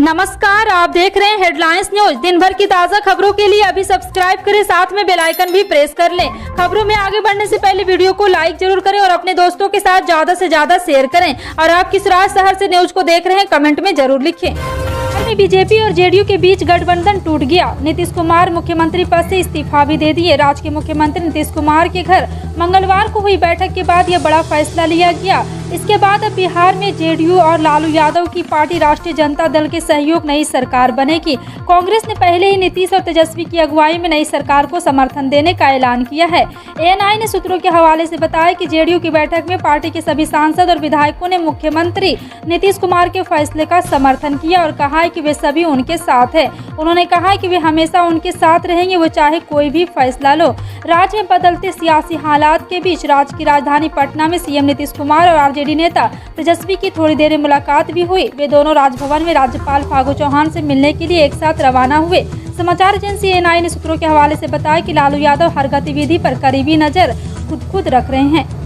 नमस्कार, आप देख रहे हैं हेडलाइंस न्यूज। दिन भर की ताज़ा खबरों के लिए अभी सब्सक्राइब करें, साथ में बेल आइकन भी प्रेस कर लें। खबरों में आगे बढ़ने से पहले वीडियो को लाइक जरूर करें और अपने दोस्तों के साथ ज्यादा से ज्यादा शेयर करें। और आप किस शहर से न्यूज को देख रहे हैं, कमेंट में जरूर लिखें। बीजेपी और जेडीयू के बीच गठबंधन टूट गया। नीतीश कुमार मुख्यमंत्री पद से इस्तीफा भी दे दिए। राज्य के मुख्यमंत्री नीतीश कुमार के घर मंगलवार को हुई बैठक के बाद यह बड़ा फैसला लिया गया। इसके बाद अब बिहार में जेडीयू और लालू यादव की पार्टी राष्ट्रीय जनता दल के सहयोग नई सरकार बनेगी। कांग्रेस ने पहले ही नीतीश और तेजस्वी की अगुवाई में नई सरकार को समर्थन देने का ऐलान किया है। एएनआई ने सूत्रों के हवाले से बताया कि जेडीयू की बैठक में पार्टी के सभी सांसद और विधायकों ने मुख्यमंत्री नीतीश कुमार के फैसले का समर्थन किया और कहा है कि वे सभी उनके साथ है। उन्होंने कहा है कि वे हमेशा उनके साथ रहेंगे, वो चाहे कोई भी फैसला लो। राज्य में बदलते सियासी हालात के बीच राज्य की राजधानी पटना में सीएम नीतीश कुमार और आरजेडी नेता तेजस्वी की थोड़ी देर में मुलाकात भी हुई। वे दोनों राजभवन में राज्यपाल फागू चौहान से मिलने के लिए एक साथ रवाना हुए। समाचार एजेंसी एएनआई ने सूत्रों के हवाले से बताया कि लालू यादव हर गतिविधि पर करीबी नजर खुद रख रहे हैं।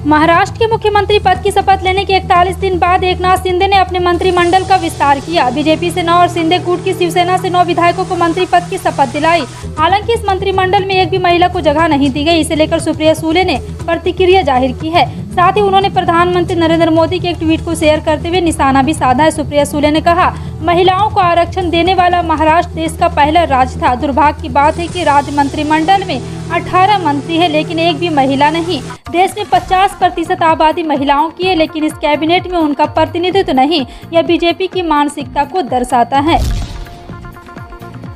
महाराष्ट्र के मुख्यमंत्री पद की शपथ लेने के 41 दिन बाद एकनाथ शिंदे ने अपने मंत्रिमंडल का विस्तार किया। बीजेपी से 9 और शिंदे गुट की शिवसेना से 9 विधायकों को मंत्री पद की शपथ दिलाई। हालांकि इस मंत्रिमंडल में एक भी महिला को जगह नहीं दी गई। इसे लेकर सुप्रिया सुले ने प्रतिक्रिया जाहिर की है। साथ ही उन्होंने प्रधानमंत्री नरेंद्र मोदी के एक ट्वीट को शेयर करते हुए निशाना भी साधा है। सुप्रिया सुले ने कहा, महिलाओं को आरक्षण देने वाला महाराष्ट्र देश का पहला राज्य था। दुर्भाग्य की बात है कि राज्य मंत्रिमंडल में 18 मंत्री है, लेकिन एक भी महिला नहीं। देश में 50% आबादी महिलाओं की है, लेकिन इस कैबिनेट में उनका प्रतिनिधित्व नहीं। यह बीजेपी की मानसिकता को दर्शाता है।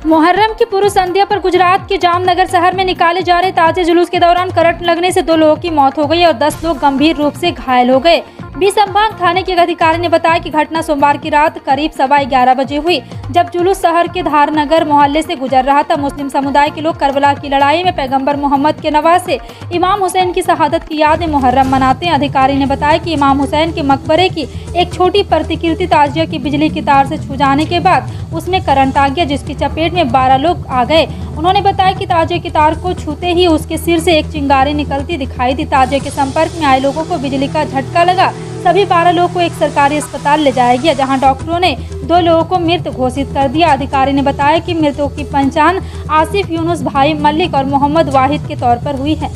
मुहर्रम की पूर्व संध्या पर गुजरात के जामनगर शहर में निकाले जा रहे ताजे जुलूस के दौरान करंट लगने से 2 लोगों की मौत हो गई और 10 लोग गंभीर रूप से घायल हो गए। संभाग थाने के एक अधिकारी ने बताया कि घटना सोमवार की रात करीब 11:15 बजे हुई, जब जुलूस शहर के धारनगर मोहल्ले से गुजर रहा था। मुस्लिम समुदाय के लोग करबला की लड़ाई में पैगंबर मोहम्मद के नवासे इमाम हुसैन की शहादत की याद में मुहर्रम मनाते हैं। अधिकारी ने बताया कि इमाम हुसैन के मकबरे की एक छोटी प्रतिकृति ताजिया की बिजली की तार से छू जाने के बाद उसमें करंट आ गया, जिसकी चपेट में 12 लोग आ गए। उन्होंने बताया कि ताजिया की तार को छूते ही उसके सिर से एक चिंगारी निकलती दिखाई दी। ताजिया के संपर्क में आए लोगों को बिजली का झटका लगा। सभी 12 लोगों को एक सरकारी अस्पताल ले जाया गया, जहां डॉक्टरों ने 2 लोगों को मृत घोषित कर दिया। अधिकारी ने बताया कि मृतकों की पहचान आसिफ यूनुस भाई मलिक और मोहम्मद वाहिद के तौर पर हुई है।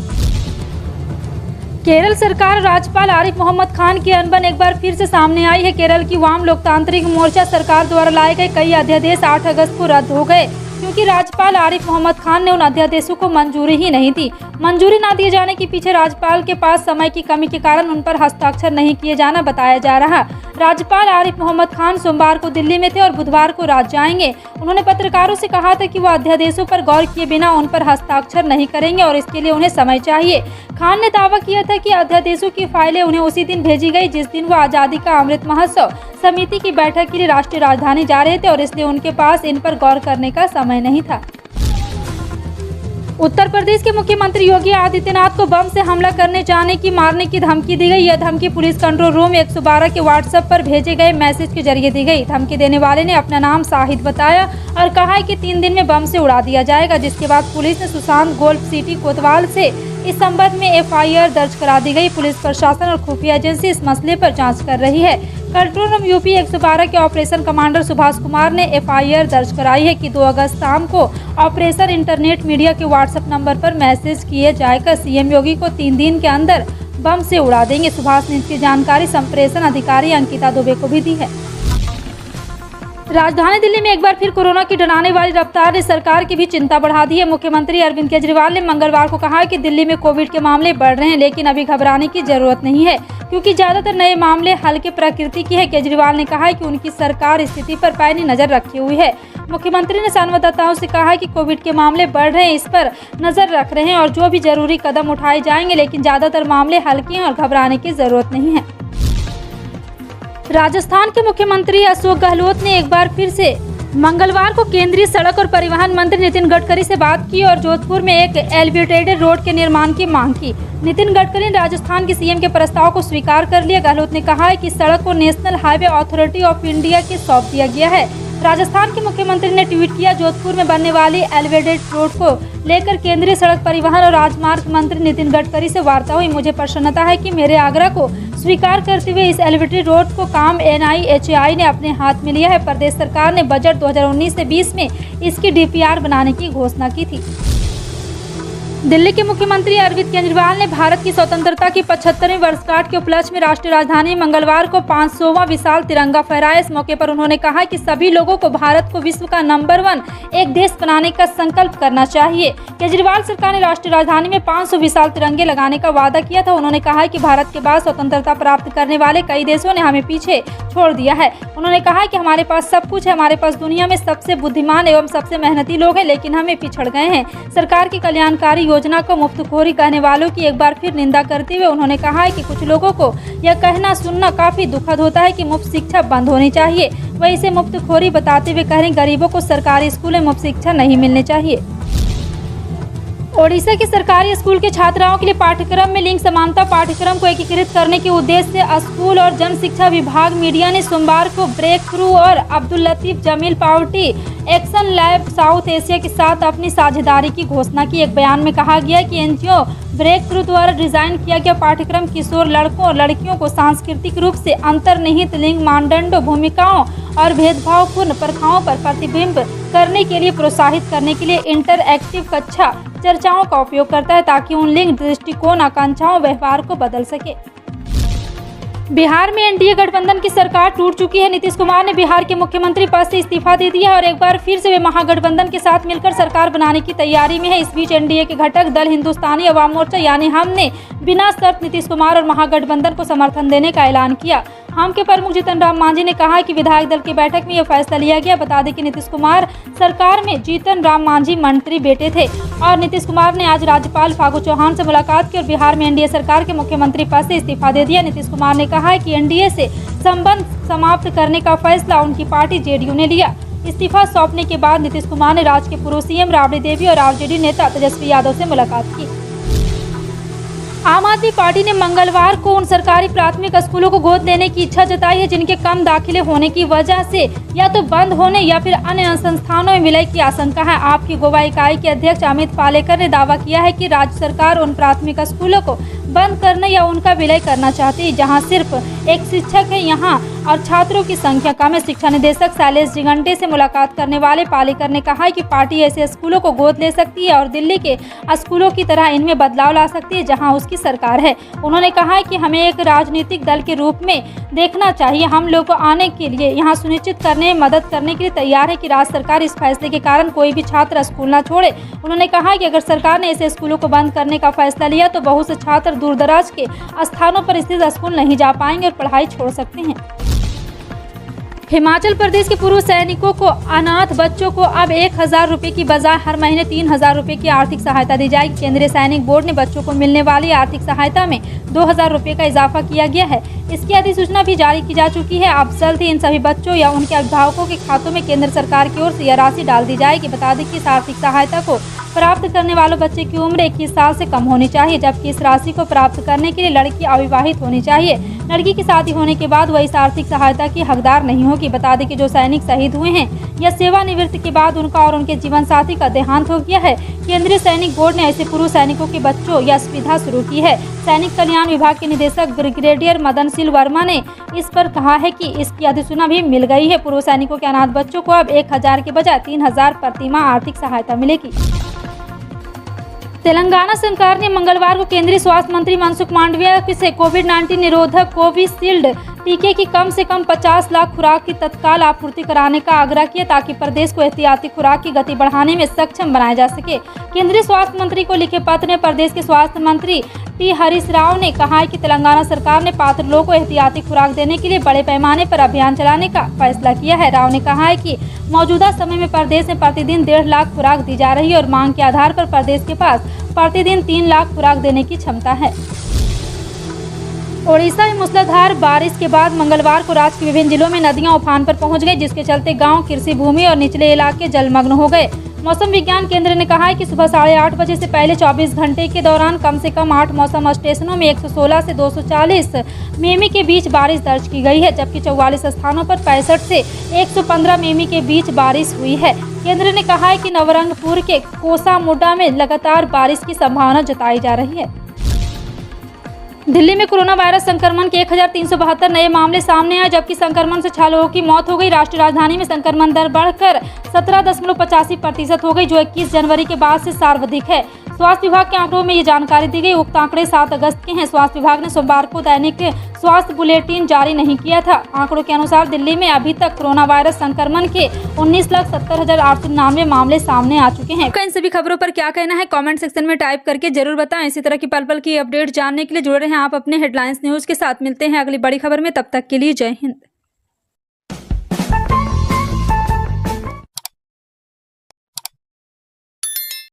केरल सरकार राज्यपाल आरिफ मोहम्मद खान की अनबन एक बार फिर से सामने आई है। केरल की वाम लोकतांत्रिक मोर्चा सरकार द्वारा लाए गए कई अध्यादेश 8 अगस्त को रद्द हो गए, क्योंकि राज्यपाल आरिफ मोहम्मद खान ने उन अध्यादेशों को मंजूरी ही नहीं दी। मंजूरी न दिए जाने के पीछे राज्यपाल के पास समय की कमी के कारण उन पर हस्ताक्षर नहीं किए जाना बताया जा रहा। राज्यपाल आरिफ मोहम्मद खान सोमवार को दिल्ली में थे और बुधवार को राज्य जाएंगे। उन्होंने पत्रकारों से कहा था कि वो अध्यादेशों पर गौर किए बिना उन पर हस्ताक्षर नहीं करेंगे और इसके लिए उन्हें समय चाहिए। खान ने दावा किया था कि अध्यादेशों की फाइलें उन्हें उसी दिन भेजी गई जिस दिन वो आज़ादी का अमृत महोत्सव समिति की बैठक के लिए राष्ट्रीय राजधानी जा रहे थे और इसलिए उनके पास इन पर गौर करने का समय नहीं था। उत्तर प्रदेश के मुख्यमंत्री योगी आदित्यनाथ को बम से हमला करने जाने की मारने की धमकी दी गई। यह धमकी पुलिस कंट्रोल रूम 112 के व्हाट्सएप पर भेजे गए मैसेज के जरिए दी गई। धमकी देने वाले ने अपना नाम शाहिद बताया और कहा है कि 3 दिन में बम से उड़ा दिया जाएगा, जिसके बाद पुलिस ने सुशांत गोल्फ सिटी कोतवाल से इस संबंध में एफआईआर दर्ज करा दी गई। पुलिस प्रशासन और खुफिया एजेंसी इस मसले पर जांच कर रही है। कंट्रोल रूम यूपी 112 के ऑपरेशन कमांडर सुभाष कुमार ने एफआईआर दर्ज कराई है कि 2 अगस्त शाम को ऑपरेशन इंटरनेट मीडिया के व्हाट्सएप नंबर पर मैसेज किए जाकर सीएम योगी को 3 दिन के अंदर बम से उड़ा देंगे। सुभाष ने इसकी जानकारी संप्रेषण अधिकारी अंकिता दुबे को भी दी है। राजधानी दिल्ली में एक बार फिर कोरोना की डराने वाली रफ्तार ने सरकार की भी चिंता बढ़ा दी है। मुख्यमंत्री अरविंद केजरीवाल ने मंगलवार को कहा कि दिल्ली में कोविड के मामले बढ़ रहे हैं, लेकिन अभी घबराने की जरूरत नहीं है, क्योंकि ज्यादातर नए मामले हल्के प्रकृति की है। केजरीवाल ने कहा कि उनकी सरकार स्थिति पर पैनी नजर रखी हुई है। मुख्यमंत्री ने संवाददाताओं से कहा कि कोविड के मामले बढ़ रहे हैं, इस पर नजर रख रहे हैं और जो भी जरूरी कदम उठाए जाएंगे, लेकिन ज्यादातर मामले हल्के हैं और घबराने की जरूरत नहीं है। राजस्थान के मुख्यमंत्री अशोक गहलोत ने एक बार फिर से मंगलवार को केंद्रीय सड़क और परिवहन मंत्री नितिन गडकरी से बात की और जोधपुर में एक एलिवेटेड रोड के निर्माण की मांग की। नितिन गडकरी ने राजस्थान के सीएम के प्रस्ताव को स्वीकार कर लिया। गहलोत ने कहा है कि सड़क को national highway authority of India के सौंप दिया गया है। राजस्थान के मुख्यमंत्री ने ट्वीट किया, जोधपुर में बनने वाली एलिवेटेड रोड को लेकर केंद्रीय सड़क परिवहन और राजमार्ग मंत्री नितिन गडकरी से वार्ता हुई। मुझे प्रसन्नता है कि मेरे आग्रह को स्वीकार करते हुए इस एलिवेटेड रोड को काम NIHAI ने अपने हाथ में लिया है। प्रदेश सरकार ने बजट 2019 से 20 में इसकी DPR बनाने की घोषणा की थी। दिल्ली के मुख्यमंत्री अरविंद केजरीवाल ने भारत की स्वतंत्रता की 75वीं वर्षगांठ के उपलक्ष्य में राष्ट्रीय राजधानी मंगलवार को 500वां विशाल तिरंगा फहराया। इस मौके पर उन्होंने कहा कि सभी लोगों को भारत को विश्व का नंबर 1 एक देश बनाने का संकल्प करना चाहिए। केजरीवाल सरकार ने राष्ट्रीय राजधानी में 500 विशाल तिरंगे लगाने का वादा किया था। उन्होंने कहा कि भारत के बाद स्वतंत्रता प्राप्त करने वाले कई देशों ने हमें पीछे छोड़ दिया है। उन्होंने कहा कि हमारे पास सब कुछ है, हमारे पास दुनिया में सबसे बुद्धिमान एवं सबसे मेहनती लोग हैं, लेकिन हमें पिछड़ गए हैं। सरकार की कल्याणकारी योजना को मुफ्तखोरी कहने वालों की एक बार फिर निंदा करते हुए उन्होंने कहा है कि कुछ लोगों को यह कहना सुनना काफी दुखद होता है कि मुफ्त शिक्षा बंद होनी चाहिए। वह इसे मुफ्तखोरी बताते हुए कह रहे हैं गरीबों को सरकारी स्कूल में मुफ्त शिक्षा नहीं मिलनी चाहिए। ओडिशा के सरकारी स्कूल के छात्राओं के लिए पाठ्यक्रम में लिंग समानता पाठ्यक्रम को एकीकृत करने के उद्देश्य से स्कूल और जन शिक्षा विभाग मीडिया ने सोमवार को ब्रेक थ्रू और Abdul Latif Jameel Poverty Action Lab South Asia के साथ अपनी साझेदारी की घोषणा की। एक बयान में कहा गया कि NGO ब्रेक थ्रू द्वारा डिजाइन किया गया पाठ्यक्रम किशोर लड़कों और लड़कियों को सांस्कृतिक रूप से अंतर्निहित लिंग मानदंडों, भूमिकाओं और भेदभावपूर्ण प्रथाओं पर प्रतिबिंब करने के लिए प्रोत्साहित करने के लिए इंटरएक्टिव कक्षा चर्चाओं का उपयोग करता है, ताकि उन लिंग दृष्टिकोण, आकांक्षाओं, व्यवहार को बदल सके। बिहार में NDA गठबंधन की सरकार टूट चुकी है। नीतीश कुमार ने बिहार के मुख्यमंत्री पद से इस्तीफा दे दिया है और एक बार फिर से वे महागठबंधन के साथ मिलकर सरकार बनाने की तैयारी में है। इस बीच NDA के घटक दल हिंदुस्तानी अवाम मोर्चा यानी हम ने बिना शर्त नीतीश कुमार और महागठबंधन को समर्थन देने का ऐलान किया। हम के प्रमुख जीतन राम मांझी ने कहा कि विधायक दल की बैठक में यह फैसला लिया गया। बता दें कि नीतीश कुमार सरकार में जीतन राम मांझी मंत्री बेटे थे और नीतीश कुमार ने आज राज्यपाल फागू चौहान से मुलाकात की और बिहार में NDA सरकार के मुख्यमंत्री पद से इस्तीफा दे दिया। नीतीश कुमार ने कहा है कि NDA से संबंध समाप्त करने का फैसला उनकी पार्टी JDU ने लिया। इस्तीफा सौंपने के बाद नीतीश कुमार ने राज्य के पूर्व CM राबड़ी देवी और RJD नेता तेजस्वी यादव से मुलाकात की। आम आदमी पार्टी ने मंगलवार को उन सरकारी प्राथमिक स्कूलों को गोद लेने की इच्छा जताई है जिनके कम दाखिले होने की वजह से या तो बंद होने या फिर अन्य संस्थानों में विलय की आशंका है। आपकी गोवा इकाई के अध्यक्ष अमित पालेकर ने दावा किया है कि राज्य सरकार उन प्राथमिक स्कूलों को बंद करने या उनका विलय करना चाहती है जहां सिर्फ एक शिक्षक है यहाँ और छात्रों की संख्या कम है। शिक्षा निदेशक शैलेश जिगंटे से मुलाकात करने वाले पालेकर ने कहा कि पार्टी ऐसे स्कूलों को गोद ले सकती है और दिल्ली के स्कूलों की तरह इनमें बदलाव ला सकती है जहां उसकी सरकार है। उन्होंने कहा कि हमें एक राजनीतिक दल के रूप में देखना चाहिए। हम लोग को आने के लिए यहाँ सुनिश्चित करने में मदद करने के लिए तैयार है कि राज्य सरकार इस फैसले के कारण कोई भी छात्र स्कूल न छोड़े। उन्होंने कहा कि अगर सरकार ने ऐसे स्कूलों को बंद करने का फैसला लिया तो बहुत से छात्र दूरदराज के स्थानों पर स्थित स्कूल नहीं जा पाएंगे और पढ़ाई छोड़ सकते हैं। हिमाचल प्रदेश के पूर्व सैनिकों को अनाथ बच्चों को अब 1000 रुपये की बजाय हर महीने 3000 रुपये की आर्थिक सहायता दी जाएगी। केंद्रीय सैनिक बोर्ड ने बच्चों को मिलने वाली आर्थिक सहायता में 2000 रुपये का इजाफा किया गया है। इसकी अधिसूचना भी जारी की जा चुकी है। अब जल्द ही इन सभी बच्चों या उनके अभिभावकों के खातों में केंद्र सरकार की ओर से यह राशि डाल दी जाएगी। बता दें कि इस आर्थिक सहायता को प्राप्त करने वालों बच्चे की उम्र 21 साल से कम होनी चाहिए, जबकि इस राशि को प्राप्त करने के लिए लड़की अविवाहित होनी चाहिए। लड़की की शादी होने के बाद वह इस आर्थिक सहायता की हकदार नहीं होगी। बता दें कि जो सैनिक शहीद हुए हैं या सेवानिवृत्ति के बाद उनका और उनके जीवन साथी का देहांत हो गया है, केंद्रीय सैनिक बोर्ड ने ऐसे पूर्व सैनिकों के बच्चों या सुविधा शुरू की है। सैनिक कल्याण विभाग के निदेशक ब्रिगेडियर मदनशील वर्मा ने इस पर कहा है कि इसकी अधिसूचना भी मिल गई है। पूर्व सैनिकों के अनाथ बच्चों को अब 1000 के बजाय 3000 प्रतिमाह आर्थिक सहायता मिलेगी। तेलंगाना सरकार ने मंगलवार को केंद्रीय स्वास्थ्य मंत्री मनसुख मांडविया से कोविड-19 निरोधक कोविशील्ड टीके की कम से कम 50 लाख खुराक की तत्काल आपूर्ति कराने का आग्रह किया ताकि प्रदेश को एहतियाती खुराक की गति बढ़ाने में सक्षम बनाया जा सके। केंद्रीय स्वास्थ्य मंत्री को लिखे पत्र में प्रदेश के स्वास्थ्य मंत्री टी हरीश राव ने कहा है कि तेलंगाना सरकार ने पात्र लोगों को एहतियाती खुराक देने के लिए बड़े पैमाने पर अभियान चलाने का फैसला किया है। राव ने कहा है कि मौजूदा समय में प्रदेश में प्रतिदिन 1.5 लाख खुराक दी जा रही है और मांग के आधार पर प्रदेश के पास प्रतिदिन 3 लाख खुराक देने की क्षमता है। ओडिशा में मूसलाधार बारिश के बाद मंगलवार को राज्य के विभिन्न जिलों में नदियां उफान पर पहुंच गई, जिसके चलते गांव, कृषि भूमि और निचले इलाके जलमग्न हो गए। मौसम विज्ञान केंद्र ने कहा है कि सुबह 8:30 बजे से पहले 24 घंटे के दौरान कम से कम 8 मौसम स्टेशनों में 116 से 240 मिमी के बीच बारिश दर्ज की गई है, जबकि 44 स्थानों पर 65 से 115 मिमी के बीच बारिश हुई है। केंद्र ने कहा है कि नवरंगपुर के कोसामुड्डा में लगातार बारिश की संभावना जताई जा रही है। दिल्ली में कोरोना वायरस संक्रमण के 1372 नए मामले सामने आए, जबकि संक्रमण से 6 लोगों की मौत हो गई। राष्ट्रीय राजधानी में संक्रमण दर बढ़कर 17.85% हो गई, जो 21 जनवरी के बाद से सर्वाधिक है। स्वास्थ्य विभाग के आंकड़ों में ये जानकारी दी गई। उक्त आंकड़े 7 अगस्त के हैं। स्वास्थ्य विभाग ने सोमवार को दैनिक स्वास्थ्य बुलेटिन जारी नहीं किया था। आंकड़ों के अनुसार दिल्ली में अभी तक कोरोना वायरस संक्रमण के 19,70,899 मामले सामने आ चुके हैं। इन सभी खबरों पर क्या कहना है कमेंट सेक्शन में टाइप करके जरूर बताएं। इसी तरह की पल पल की अपडेट जानने के लिए जुड़े रहें आप अपने हेडलाइंस न्यूज के साथ। मिलते हैं अगली बड़ी खबर में, तब तक के लिए जय हिंद।